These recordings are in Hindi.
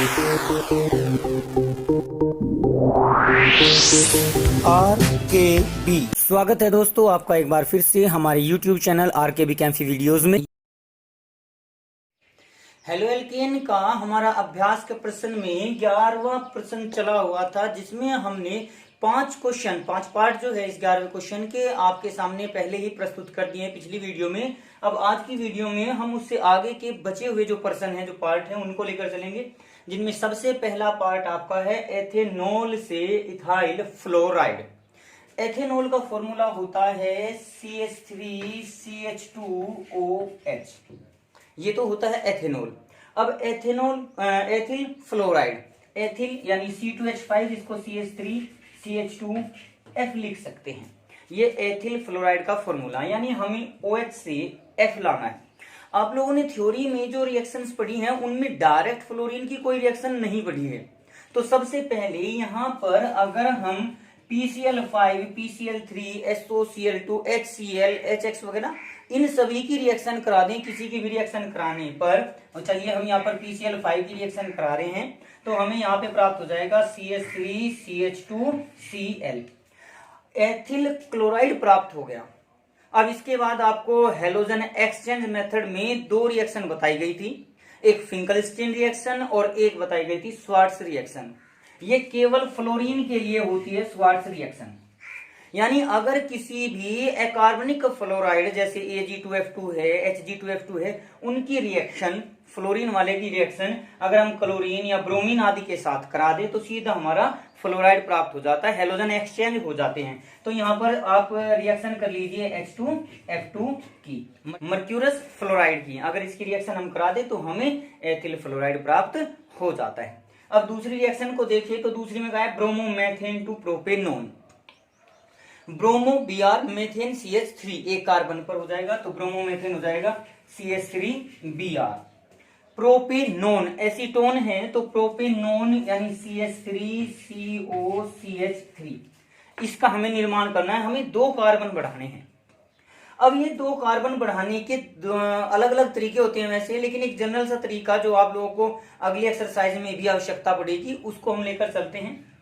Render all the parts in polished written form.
RKB स्वागत है दोस्तों आपका एक बार फिर से हमारे YouTube चैनल RKB कैंफी वीडियोस में। हेलो एल्केन का हमारा अभ्यास के प्रश्न में 11वां प्रश्न चला हुआ था, जिसमें हमने 5 पार्ट जो है इस 11वें क्वेश्चन के आपके सामने पहले ही प्रस्तुत कर दिए हैं पिछली वीडियो में। अब आज की वीडियो में हम उससे आगे के बचे हुए जो प्रश्न हैं, जो पार्ट हैं, उनको लेकर चलेंगे, जिनमें सबसे पहला पार्ट आपका है एथेनॉल से इथाइल फ्लोराइड। एथेनॉल का फॉर्मूला होता है CH3CH2OH, ये तो होता है एथेनॉल। अब एथिल फ्लोराइड, एथिल यानी C2H5, इसको CH3CH2F लिख सकते हैं। ये एथिल फ्लोराइड का फॉर्मूला, यानी हमें OH से F लाना है। आप लोगों ने थ्योरी में जो रिएक्शंस पढ़ी हैं उनमें डायरेक्ट फ्लोरीन की कोई रिएक्शन नहीं पढ़ी है। तो सबसे पहले यहां पर अगर हम PCl5, PCl3, SOCl2, HCl, HX वगैरह इन सभी की रिएक्शन करा दें, किसी की भी रिएक्शन कराने पर, और चलिए हम यहाँ पर PCl5 की रिएक्शन करा रहे हैं, तो हमें यहाँ पे प्राप्त हो जाएगा CH3CH2Cl, एथिल क्लोराइड प्राप्त हो गया। अब इसके बाद आपको हेलोजन एक्सचेंज मेथड में 2 रिएक्शन बताई गई थी, एक फिंकलस्टीन रिएक्शन और एक बताई गई थी स्वार्ट्स रिएक्शन। ये केवल फ्लोरीन के लिए होती है स्वार्ट्स रिएक्शन, यानी अगर किसी भी अकार्बनिक फ्लोराइड जैसे Ag2F2 है, Hg2F2 है, उनकी रिएक्शन, फ्लोरीन वाले की रिएक्शन अगर हम क्लोरीन या ब्रोमीन आदि के साथ करा दे तो सीधा हमारा फ्लोराइड प्राप्त हो जाता है, हेलोजन एक्सचेंज हो जाते हैं। तो यहाँ पर आप रिएक्शन कर लीजिए H2F2 की, मर्क्यूरस फ्लोराइड की, अगर इसकी रिएक्शन हम करा दे तो हमें एथिल फ्लोराइड प्राप्त हो जाता है। अब दूसरी रिएक्शन को देखिए, तो दूसरी में कहा है bromomethane to propanone. Bromo Br methane CH3 एक कार्बन पर हो जाएगा, तो ब्रोमोमेथेन हो जाएगा CH3Br। प्रोपेनोन एसीटोन है, तो प्रोपेनोन यानी CH3COCH3, इसका हमें निर्माण करना है, हमें 2 कार्बन बढ़ाने हैं। अब ये 2 कार्बन बढ़ाने के अलग अलग तरीके होते हैं वैसे, लेकिन एक जनरल सा तरीका जो आप लोगों को अगली एक्सरसाइज में भी आवश्यकता पड़ेगी, उसको हम लेकर चलते हैं।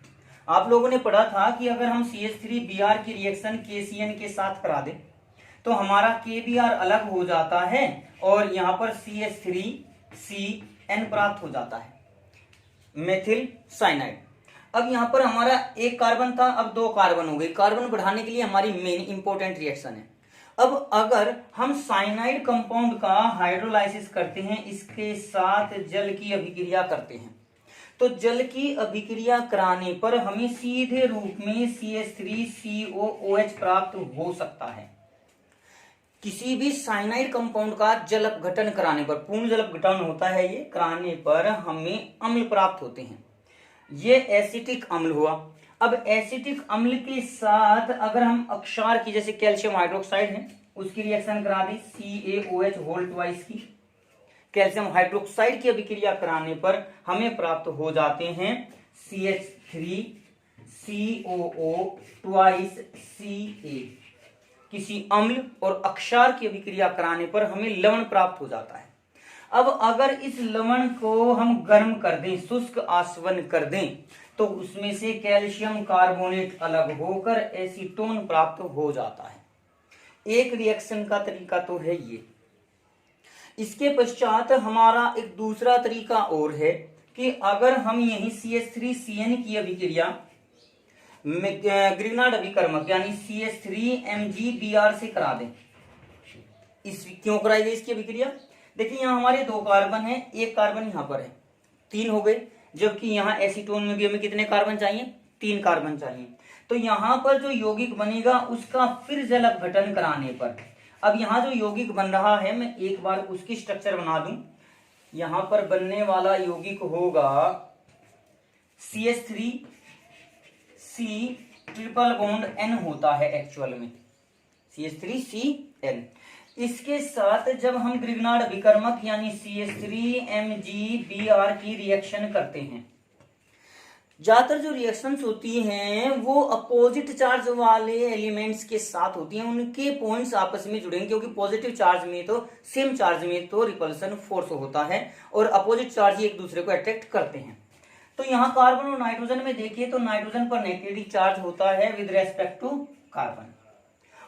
आप लोगों ने पढ़ा था कि अगर हम CH3Br की रिएक्शन KCN के साथ करा दें तो हमारा KBr अलग हो जाता है और यहां पर CH3CN प्राप्त हो जाता है, मेथिल साइनाइड। अब यहां पर हमारा 1 कार्बन था, अब 2 कार्बन हो गए। कार्बन बढ़ाने के लिए हमारी मेन इंपॉर्टेंट रिएक्शन है। अब अगर हम साइनाइड कंपाउंड का हाइड्रोलाइसिस करते हैं, इसके साथ जल की अभिक्रिया करते हैं, तो जल की अभिक्रिया कराने पर हमें सीधे रूप में CH3COOH प्राप्त हो सकता है। किसी भी साइनाइड कंपाउंड का जल अपघटन कराने पर, पूर्ण जल अपघटन होता है ये, कराने पर हमें अम्ल प्राप्त होते हैं। ये एसिटिक अम्ल हुआ। अब एसिटिक अम्ल के साथ अगर हम अक्षार की, जैसे कैल्शियम हाइड्रोक्साइड है, उसकी रिएक्शन करा दी CaOH होल ट्वाइस की, कैल्शियम हाइड्रोक्साइड की अभिक्रिया कराने पर हमें प्राप्त हो जाते हैं CH3COO ट्वाइस Ca। किसी अम्ल और अक्षार की अभिक्रिया कराने पर हमें लवण प्राप्त हो जाता है। अब अगर इस लवण को हम गर्म कर दें, शुष्क आसवन कर दें, तो उसमें से कैल्शियम कार्बोनेट अलग होकर एसीटोन प्राप्त हो जाता है। एक रिएक्शन का तरीका तो है ये। इसके पश्चात हमारा एक दूसरा तरीका और है कि अगर हम यही CH3CN की अभिक्रिया ग्रिग्नार्ड अभिकर्मक यानी CH3MgBr से करा दें। इस क्यों कराई गई इसकी अभिक्रिया? देखिए यहाँ हमारे 2 कार्बन है, 1 कार्बन यहाँ पर है, 3 हो गए, जबकि यहाँ एसीटोन में भी हमें कितने कार्बन चाहिए? 3 कार्बन चाहिए। तो यहाँ पर जो यौगिक बनेगा उसका फिर जल अपघटन कराने पर, अब यहाँ जो यौगिक बन रहा है मैं एक बार उसकी स्ट्रक्चर बना दूं। यहाँ पर बनने वाला यौगिक होगा CH3C ट्रिपल बॉन्ड N होता है एक्चुअल में, CH3CN। इसके साथ जब हम ग्रिग्नार्ड अभिकर्मक यानी CH3MgBr की रिएक्शन करते हैं, ज्यादातर जो रिएक्शंस होती हैं वो अपोजिट चार्ज वाले एलिमेंट्स के साथ होती हैं, उनके पॉइंट्स आपस में जुड़ेंगे, क्योंकि पॉजिटिव चार्ज में तो सेम चार्ज में तो रिपल्सन फोर्स होता है और अपोजिट चार्ज ही एक दूसरे को अट्रैक्ट करते हैं। तो यहाँ कार्बन और नाइट्रोजन में देखिए तो नाइट्रोजन पर नेगेटिव चार्ज होता है विद रेस्पेक्ट टू कार्बन।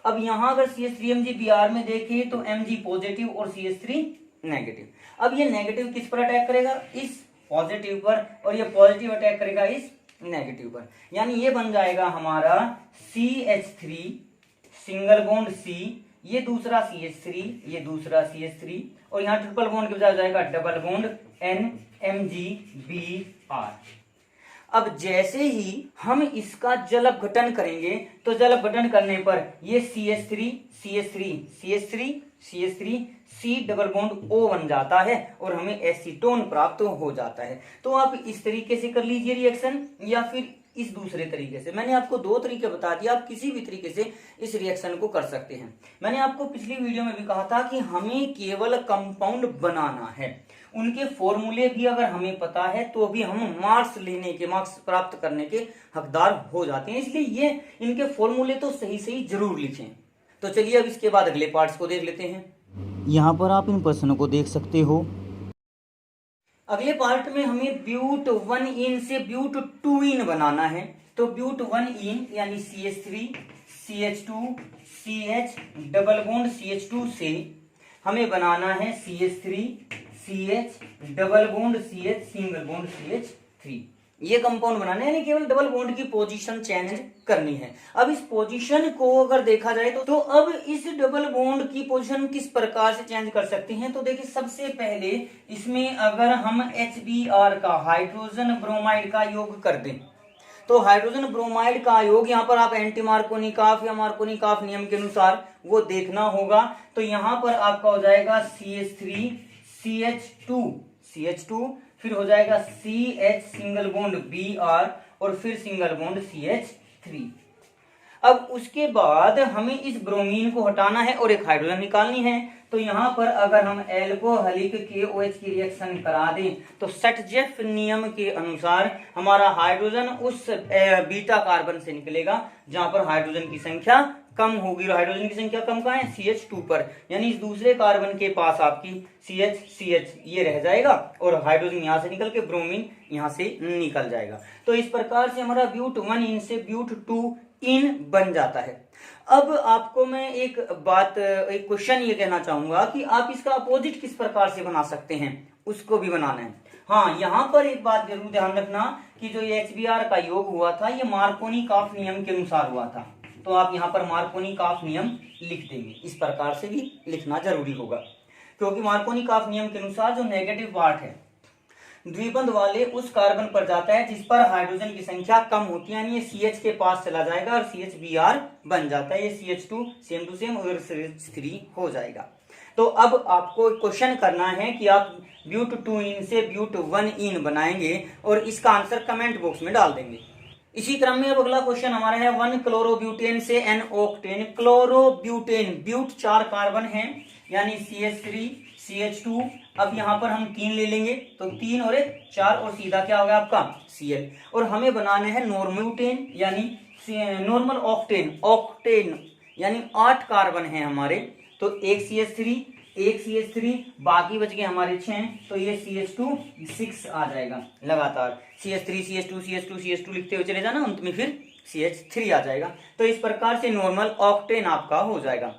अब यहाँ अगर CH3Mg में देखिए तो Mg पॉजिटिव और CH3 नेगेटिव। अब ये नेगेटिव किस पर अटैक करेगा, इस पॉजिटिव पर, और ये पॉजिटिव अटैक करेगा इस नेगेटिव पर, यानी ये बन जाएगा हमारा CH3 सिंगल बॉन्ड C, ये दूसरा CH3, ये दूसरा CH3, और यहाँ ट्रिपल बॉन्ड के बजाय हो जाएगा डबल बॉन्ड NMgBr। अब जैसे ही हम इसका जल अपघटन करेंगे तो जल अपघटन करने पर ये CH3 CH3 CH3 CH3 C double bond O बन जाता है और हमें एसीटोन प्राप्त हो जाता है। तो आप इस तरीके से कर लीजिए रिएक्शन, या फिर इस दूसरे तरीके से। मैंने आपको दो तरीके बता दिए, आप किसी भी तरीके से इस रिएक्शन को कर सकते हैं। मैंने आपको पिछली वीडियो में भी कहा था कि हमें केवल कंपाउंड बनाना है, उनके फॉर्मूले भी अगर हमें पता है तो भी हम मार्क्स प्राप्त करने के हकदार हो जाते हैं, इसलिए ये इनके फॉर्मूले तो सही सही जरूर लिखें। तो चलिए अब इसके बाद अगले पार्ट्स को देख लेते हैं। यहाँ पर आप इन प्रश्नों को देख सकते हो। अगले पार्ट में हमें ब्यूट 1इन से ब्यूट 2इन बनाना है। तो ब्यूट 1इन यानी CH3 CH2 CH double bond CH2 से हमें बनाना है CH3 CH double bond CH single bond CH3। ये कंपाउंड बनाना है, यानी केवल डबल बॉन्ड की पोजीशन चेंज करनी है। अब इस पोजीशन को अगर देखा जाए तो अब इस डबल बॉन्ड की पोजीशन किस प्रकार से चेंज कर सकते हैं। तो देखिए सबसे पहले इसमें अगर हम HBr का हाइड्रोजन ब्रोमाइड का योग कर दें तो हाइड्रोजन ब्रोमाइड का योग यहाँ पर आप एंटी मार्कोनिकॉफ या मार्कोनिकॉफ नियम के अनुसार वो देखना होगा। तो यहाँ पर आपका हो जाएगा CH3 CH2 फिर हो जाएगा CH सिंगल बॉन्ड Br और फिर सिंगल बॉन्ड CH3। अब उसके बाद हमें इस ब्रोमीन को हटाना है और एक हाइड्रोजन निकालनी है। तो यहाँ पर अगर हम एल्कोहलिक KOH की रिएक्शन करा दें तो सटजेफ नियम के अनुसार हमारा हाइड्रोजन उस बीटा कार्बन से निकलेगा जहां पर हाइड्रोजन की संख्या कम होगी। और हाइड्रोजन की संख्या कम कहाँ है, CH2 पर, यानी इस दूसरे कार्बन के पास आपकी CH ये रह जाएगा और हाइड्रोजन यहाँ से निकल के ब्रोमीन यहाँ से निकल जाएगा। तो इस प्रकार से हमारा ब्यूट 1इन से ब्यूट 2इन बन जाता है। अब आपको मैं एक क्वेश्चन ये कहना चाहूंगा कि आप इसका अपोजिट किस प्रकार से बना सकते हैं, उसको भी बनाना है। हाँ, यहाँ पर एक बात जरूर ध्यान रखना कि जो ये HBr का योग हुआ था ये मार्कोनिकॉफ नियम के अनुसार हुआ था। तो आप यहाँ पर मार्कोनिकॉफ नियम लिख देंगे, इस प्रकार से भी लिखना जरूरी होगा, क्योंकि मार्कोनिकॉफ नियम के अनुसार जो नेगेटिव पार्ट है द्विबंध वाले उस कार्बन पर जाता है जिस पर हाइड्रोजन की संख्या कम होती है, यानी ये CH के पास चला जाएगा और CHBr बन जाता है, ये CH2 सेम टू सेम और CH3 हो जाएगा। तो अब आपको क्वेश्चन करना है कि आप ब्यूट 2इन से ब्यूट 1इन बनाएंगे और इसका आंसर कमेंट बॉक्स में डाल देंगे। इसी क्रम में अब अगला क्वेश्चन हमारा है 1 क्लोरोब्यूटेन से N octane. Chlorobutane but 4 carbon है, यानी CH3 CH2। अब यहाँ पर हम 3 ले लेंगे तो 3 और 1 4 और सीधा क्या होगा आपका Cl। और हमें बनाने हैं नॉर्मोब्यूटेन यानी नॉर्मल ऑक्टेन यानी 8 कार्बन है हमारे। तो एक CH3 बाकी बच गए हमारे 6, तो ये CH2 6 आ जाएगा लगातार। CH3 लिखते हुए चले जाना, अंत में फिर CH3 आ जाएगा। तो इस प्रकार से नॉर्मल ऑक्टेन आपका हो जाएगा।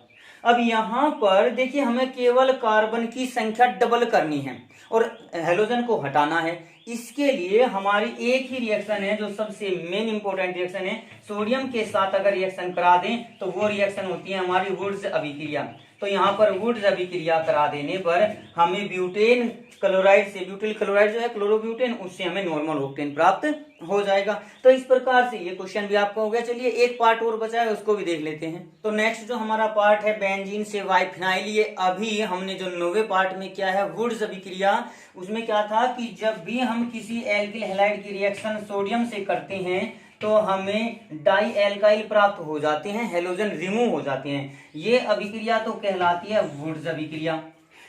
अब यहाँ पर देखिए हमें केवल कार्बन की संख्या डबल करनी है और हेलोजन को हटाना है। इसके लिए हमारी एक ही रिएक्शन है जो सबसे मेन इंपॉर्टेंट रिएक्शन है, सोडियम के साथ अगर रिएक्शन करा दें तो वो रिएक्शन होती है हमारी वुड्स अभिक्रिया। तो यहाँ पर वुड्स अभिक्रिया करा देने पर हमें ब्यूटेन क्लोराइड से, ब्यूटिल क्लोराइड जो है क्लोरोब्यूटेन, उससे हमें नॉर्मल ऑक्टेन प्राप्त हो जाएगा। तो इस प्रकार से ये क्वेश्चन भी आपका हो गया। चलिए एक पार्ट और बचा है, उसको भी देख लेते हैं। तो नेक्स्ट जो हमारा पार्ट है बेंजीन से बाइफिनाइल। ये अभी हमने जो 9वें पार्ट में किया है वुड्स अभिक्रिया, उसमें क्या था कि जब भी हम किसी एल्किल हैलाइड की रिएक्शन सोडियम से करते हैं तो हमें डाई एल्काइल प्राप्त हो जाते हैं, हेलोजन रिमूव हो जाते हैं। ये अभिक्रिया तो कहलाती है वुड्स अभिक्रिया।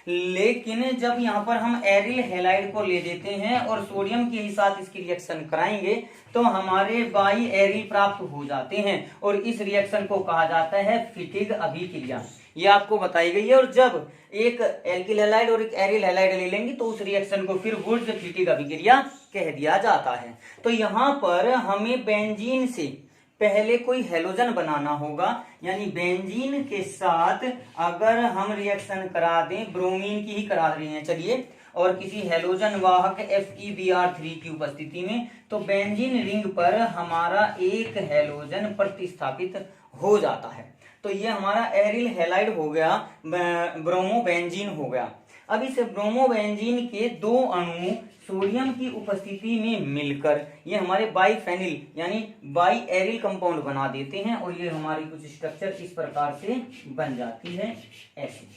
लेकिन जब यहाँ पर हम एरिल हैलाइड को ले देते हैं और सोडियम के ही साथ इसकी रिएक्शन कराएंगे तो हमारे बाई एरिल प्राप्त हो जाते हैं और इस रिएक्शन को कहा जाता है फिटिग अभिक्रिया। ये आपको बताई गई है। और जब एक एल्किल हैलाइड और एक एरिल हैलाइड ले लेंगे तो उस रिएक्शन को फिर वुड्स फिटिग अभिक्रिया कह दिया जाता है। तो यहाँ पर हमें बेंजीन से पहले कोई हेलोजन बनाना होगा, यानी बेंजीन के साथ अगर हम रिएक्शन करा दें, ब्रोमीन की ही करा रहे हैं चलिए, और किसी हेलोजन वाहक FeBr3 की उपस्थिति में, तो बेंजीन रिंग पर हमारा एक हेलोजन प्रतिस्थापित हो जाता है। तो ये हमारा एरिल हैलाइड हो गया, ब्रोमोबेंजीन हो गया। अब इस ब्रोमोबेंजीन के दो अणु सोडियम की उपस्थिति में मिलकर ये हमारे बाइफेनिल यानी बाई एरिल कंपाउंड बना देते हैं और ये हमारी कुछ स्ट्रक्चर इस प्रकार से बन जाती है ऐसे।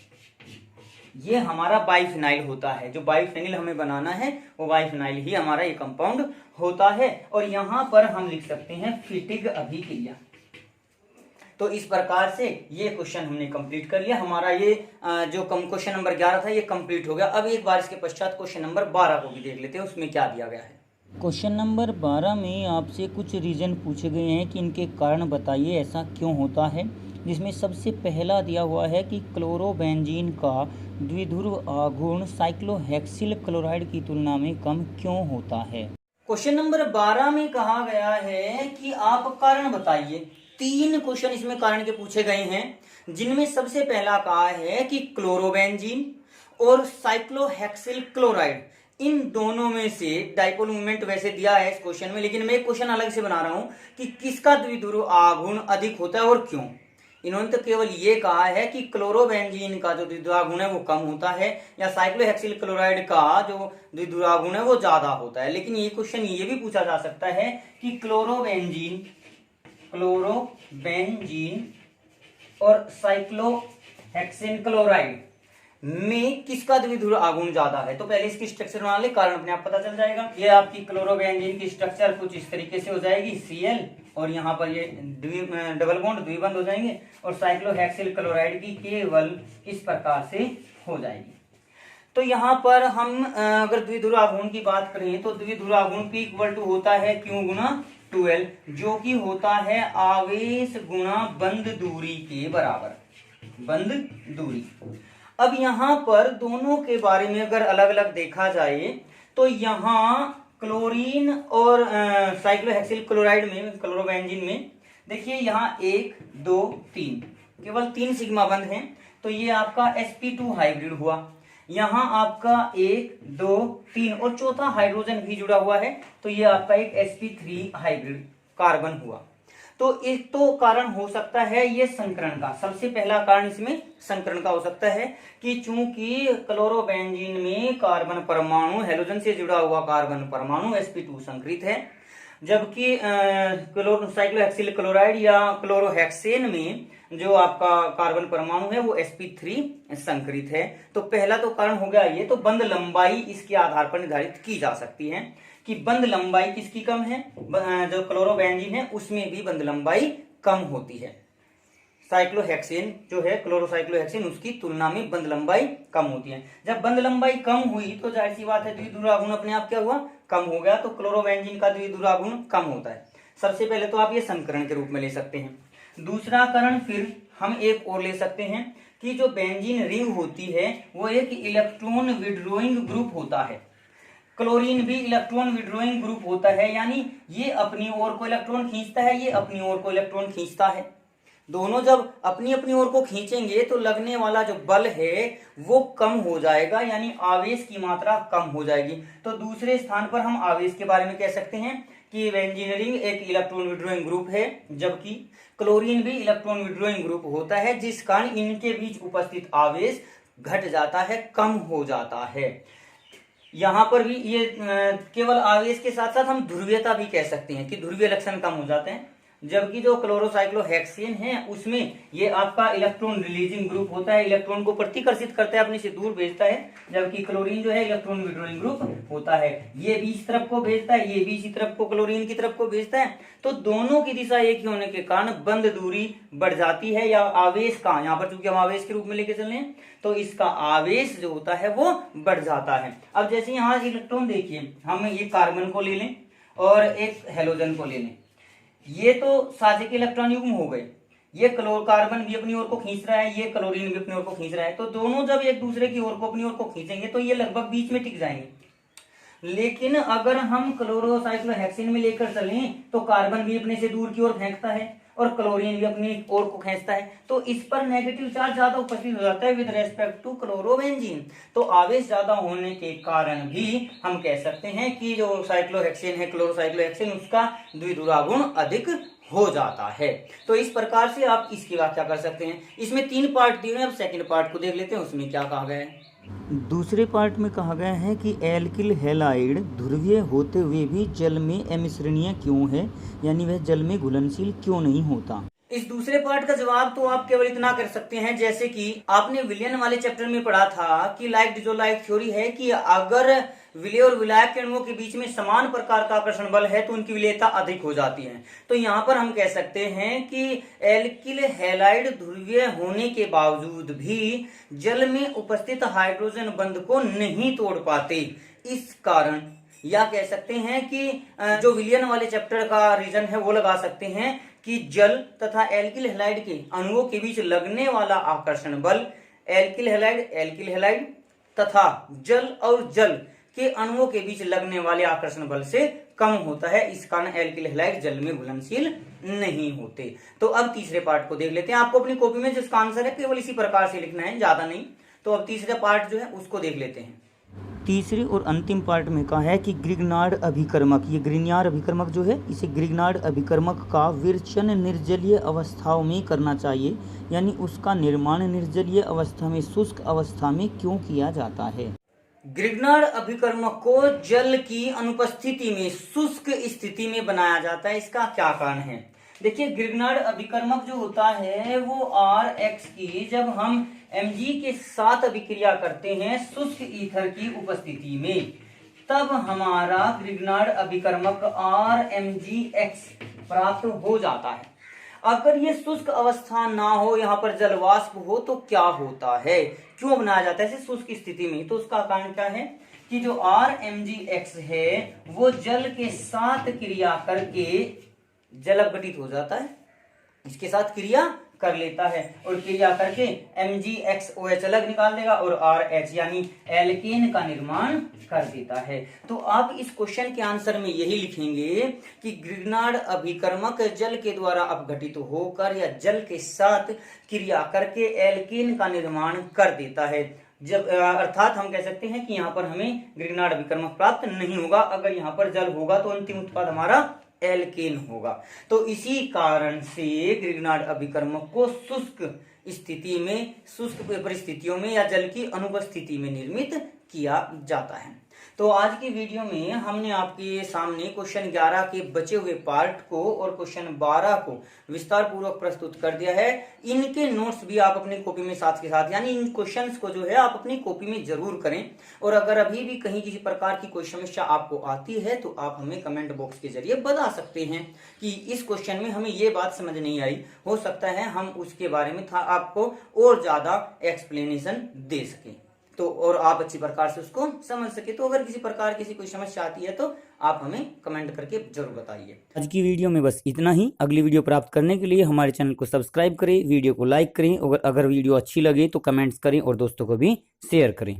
ये हमारा बाइफेनाइल होता है। जो बाइफेनिल हमें बनाना है वो बाइफेनाइल ही हमारा ये कंपाउंड होता है। और यहाँ पर हम लिख सकते हैं फिटिग अभिक्रिया। तो इस प्रकार से ये क्वेश्चन हमने कंप्लीट कर लिया। हमारा ये जो क्वेश्चन नंबर 11 था ये कंप्लीट हो गया। अब एक बार इसके पश्चात क्वेश्चन नंबर 12 को भी देख लेते हैं, उसमें क्या दिया गया है। क्वेश्चन नंबर 12 में आपसे कुछ रीजन पूछे गए हैं कि इनके कारण बताइए ऐसा क्यों होता है, जिसमें सबसे पहला दिया हुआ है कि क्लोरोबेंजीन का द्विध्रुव आघूर्ण साइक्लोहेक्सिल क्लोराइड की तुलना में कम क्यों होता है। क्वेश्चन नंबर 12 में कहा गया है कि आप कारण बताइए। 3 क्वेश्चन इसमें कारण के पूछे गए हैं, जिनमें सबसे पहला कहा है कि क्लोरोबेंजीन और साइक्लोहेक्सिल क्लोराइड इन दोनों में से डाइपोल मूवमेंट वैसे दिया है इस क्वेश्चन में, लेकिन मैं एक क्वेश्चन अलग से बना रहा हूं कि किसका द्विध्रुव आघूर्ण अधिक होता है और क्यों। इन्होंने तो केवल ये कहा है कि क्लोरोबेंजीन का जो द्विध्रुव आघूर्ण है वो कम होता है या साइक्लोहेक्सिल क्लोराइड का जो द्विध्रुव आघूर्ण है वो ज्यादा होता है। लेकिन ये क्वेश्चन ये भी पूछा जा सकता है कि क्लोरोबेंजीन और साइक्लोहेक्सिन क्लोराइड में किसका द्विध्रुव आघूर्ण ज्यादा है। तो पहले इसकी स्ट्रक्चर बना ले, कारण अपने आप पता चल जाएगा। ये आपकी क्लोरोबेंजीन की स्ट्रक्चर कुछ इस तरीके से हो जाएगी Cl, और यहाँ पर ये डबल बॉन्ड द्विबंध हो जाएंगे, और साइक्लोहेक्सिल क्लोराइड की केवल इस प्रकार से हो जाएगी। तो यहाँ पर हम अगर द्विध्रुव आघूर्ण की बात करें तो द्विध्रुव आघूर्ण P इक्वल टू होता है Q गुना 12, जो कि होता है आवेश गुणा बंद दूरी के बराबर, बंद दूरी। अब यहाँ पर दोनों के बारे में अगर अलग अलग देखा जाए तो यहाँ क्लोरीन और साइक्लोहेक्सिल क्लोराइड में, क्लोरोबेंजीन में देखिए यहाँ 1 2 3 केवल 3 सिग्मा बंध हैं, तो ये आपका sp2 हाइब्रिड हुआ। यहाँ आपका 1 2 3 और चौथा हाइड्रोजन भी जुड़ा हुआ है, तो ये आपका एक sp3 हाइब्रिड कार्बन हुआ। तो एक तो कारण हो सकता है ये संकरण का, सबसे पहला कारण इसमें संकरण का हो सकता है कि चूंकि क्लोरोबेंजीन में कार्बन परमाणु हेलोजन से जुड़ा हुआ कार्बन परमाणु sp2 संकरित है, जबकि साइक्लोहेक्सिल क्लोराइड या क्लोरोहेक्सेन में जो आपका कार्बन परमाणु है वो sp3 संकरित है। तो पहला तो कारण हो गया ये। तो बंध लंबाई इसके आधार पर निर्धारित की जा सकती है कि बंध लंबाई किसकी कम है, जो क्लोरोबेंजीन है उसमें भी बंध लंबाई कम होती है। साइक्लोहेक्सेन जो है क्लोरोसाइक्लोहेक्सेन उसकी तुलना में बंध लंबाई कम होती है। जब बंध लंबाई कम हुई तो जाहिर सी बात है द्विध्रुव आघूर्ण अपने आप क्या हुआ, कम हो गया। तो क्लोरोबेंजीन का द्विध्रुव आघूर्ण कम होता है। सबसे पहले तो आप ये संकरण के रूप में ले सकते हैं। दूसरा कारण फिर हम एक और ले सकते हैं कि जो बेंजीन रिंग होती है वो एक इलेक्ट्रॉन विड्रॉइंग ग्रुप होता है, क्लोरीन भी इलेक्ट्रॉन विड्रॉइंग ग्रुप होता है, यानी ये अपनी ओर को इलेक्ट्रॉन खींचता है, ये अपनी ओर को इलेक्ट्रॉन खींचता है। दोनों जब अपनी अपनी ओर को खींचेंगे तो लगने वाला जो बल है वो कम हो जाएगा, यानी आवेश की मात्रा कम हो जाएगी। तो दूसरे स्थान पर हम आवेश के बारे में कह सकते हैं कि बेंजीन रिंग एक इलेक्ट्रॉन विड्रॉइंग ग्रुप है, जबकि क्लोरीन भी इलेक्ट्रॉन विड्रॉइंग ग्रुप होता है, जिस कारण इनके बीच उपस्थित आवेश घट जाता है, कम हो जाता है। यहाँ पर भी ये केवल आवेश के साथ साथ हम ध्रुवीयता भी कह सकते हैं कि ध्रुवीय लक्षण कम हो जाते हैं। जबकि जो क्लोरोसाइक्लोहेक्सेन है उसमें ये आपका इलेक्ट्रॉन रिलीजिंग ग्रुप होता है, इलेक्ट्रॉन को प्रतिकर्षित करता है, अपने से दूर भेजता है, जबकि क्लोरीन जो है इलेक्ट्रॉन विड्रॉइंग ग्रुप होता है, ये भी इस तरफ को भेजता है, ये भी इसी तरफ को क्लोरीन की तरफ को भेजता है। तो दोनों की दिशा एक ही होने के कारण बंद दूरी बढ़ जाती है, या आवेश का, यहाँ पर चूंकि हम आवेश के रूप में लेके चल रहे हैं तो इसका आवेश जो होता है वो बढ़ जाता है। अब जैसे यहाँ इलेक्ट्रॉन देखिए, हम ये कार्बन को ले लें और एक हेलोजन को ले लें, ये तो साझे के इलेक्ट्रॉन युग्म हो गए, ये कार्बन भी अपनी ओर को खींच रहा है, ये क्लोरीन भी अपनी ओर को खींच रहा है, तो दोनों जब एक दूसरे की ओर को अपनी ओर को खींचेंगे तो ये लगभग बीच में टिक जाएंगे। लेकिन अगर हम क्लोरोसाइक्लोहेक्सेन में लेकर चलें तो कार्बन भी अपने से दूर की ओर फेंकता है और क्लोरीन भी अपनी ओर को खींचता है, तो इस पर नेगेटिव चार्ज ज्यादा उपस्थित हो जाता है विद रेस्पेक्ट टू क्लोरोबेंजीन। तो आवेश ज्यादा होने के कारण भी हम कह सकते हैं कि जो साइक्लोहेक्सेन है, क्लोरोसाइक्लोहेक्सेन, उसका द्विध्रुवा गुण अधिक हो जाता है। तो इस प्रकार से आप इसकी व्याख्या कर सकते हैं। इसमें 3 पार्ट दिए हैं, अब सेकंड पार्ट को देख लेते हैं, उसमें क्या कहा गया है। दूसरे पार्ट में कहा गया है कि एल्किल हैलाइड ध्रुवीय होते हुए भी जल में अमिश्रणीय क्यों है, यानी वह जल में घुलनशील क्यों नहीं होता। इस दूसरे पार्ट का जवाब तो आप केवल इतना कर सकते हैं, जैसे कि आपने विलियन वाले चैप्टर में पढ़ा था कि लाइक डिजोलाइक थ्योरी है कि अगर विलेय और विलायक के अणुओं के बीच में समान प्रकार का आकर्षण बल है तो उनकी विलेयता अधिक हो जाती है। तो यहाँ पर हम कह सकते हैं कि एल्किल हैलाइड ध्रुवीय होने के बावजूद भी जल में उपस्थित हाइड्रोजन बंध को नहीं तोड़ पाते। इस कारण या कह सकते हैं कि जो विलियन वाले चैप्टर का रीजन है वो लगा सकते हैं कि जल तथा एल्किल हैलाइड के अणुओं के बीच लगने वाला आकर्षण बल एल्किल हैलाइड तथा जल और जल के अणुओं के बीच लगने वाले आकर्षण बल से कम होता है। इस कारण एल्किल हैलाइड जल में घुलनशील नहीं होते। तो अब तीसरे पार्ट को देख लेते हैं। आपको अपनी कॉपी में जिसका आंसर है केवल इसी प्रकार से लिखना है, ज्यादा नहीं। तो अब तीसरा पार्ट जो है उसको देख लेते हैं। तीसरे और अंतिम पार्ट में कहा है कि ग्रिग्नार्ड अभिकर्मक, ये ग्रिग्नार्ड अभिकर्मक जो है, इसे ग्रिग्नार्ड अभिकर्मक का विरचन निर्जलीय अवस्थाओं में करना चाहिए, यानी उसका निर्माण निर्जलीय अवस्था में, शुष्क अवस्था में क्यों किया जाता है। ग्रिग्नार्ड अभिकर्मक को जल की अनुपस्थिति में शुष्क स्थिति में बनाया जाता है। इसका क्या कारण है? देखिए, ग्रिग्नार्ड अभिकर्मक जो होता है वो Rx की जब हम Mg के साथ अभिक्रिया करते हैं शुष्क ईथर की उपस्थिति में, तब हमारा ग्रिग्नार्ड अभिकर्मक RMgX प्राप्त हो जाता है। अगर ये शुष्क अवस्था ना हो, यहाँ पर जल वाष्प हो, तो क्या होता है, क्यों बनाया जाता है इसे शुष्क स्थिति में? तो उसका कारण क्या है कि जो RMgX है वो जल के साथ क्रिया करके जल अपघटित हो जाता है, इसके साथ क्रिया कर लेता है और क्रिया करके MgXOH अलग निकाल देगा और RH यानी एल्केन का निर्माण कर देता है। तो आप इस क्वेश्चन के आंसर में यही लिखेंगे कि ग्रिग्नार्ड अभिकर्मक जल के द्वारा अपघटित होकर या जल के साथ क्रिया करके एल्केन का निर्माण कर देता है। जब अर्थात हम कह सकते हैं कि यहाँ पर हमें ग्रिग्नार्ड अभिकर्मक प्राप्त नहीं होगा। अगर यहाँ पर जल होगा तो अंतिम उत्पाद हमारा एल्केन होगा। तो इसी कारण से ग्रिग्नार्ड अभिकर्मक को शुष्क स्थिति में, शुष्क परिस्थितियों में या जल की अनुपस्थिति में निर्मित किया जाता है। तो आज की वीडियो में हमने आपके सामने क्वेश्चन 11 के बचे हुए पार्ट को और क्वेश्चन 12 को विस्तार पूर्वक प्रस्तुत कर दिया है। इनके नोट्स भी आप अपनी कॉपी में साथ के साथ, यानी इन क्वेश्चंस को जो है आप अपनी कॉपी में जरूर करें। और अगर अभी भी कहीं किसी प्रकार की कोई समस्या आपको आती है तो आप हमें कमेंट बॉक्स के जरिए बता सकते हैं कि इस क्वेश्चन में हमें ये बात समझ नहीं आई, हो सकता है हम उसके बारे में आपको और ज्यादा एक्सप्लेनेशन दे सकें, तो और आप अच्छी प्रकार से उसको समझ सके। तो अगर किसी प्रकार की कोई समस्या आती है तो आप हमें कमेंट करके जरूर बताइए। आज की वीडियो में बस इतना ही। अगली वीडियो प्राप्त करने के लिए हमारे चैनल को सब्सक्राइब करें, वीडियो को लाइक करें और अगर वीडियो अच्छी लगे तो कमेंट्स करें और दोस्तों को भी शेयर करें।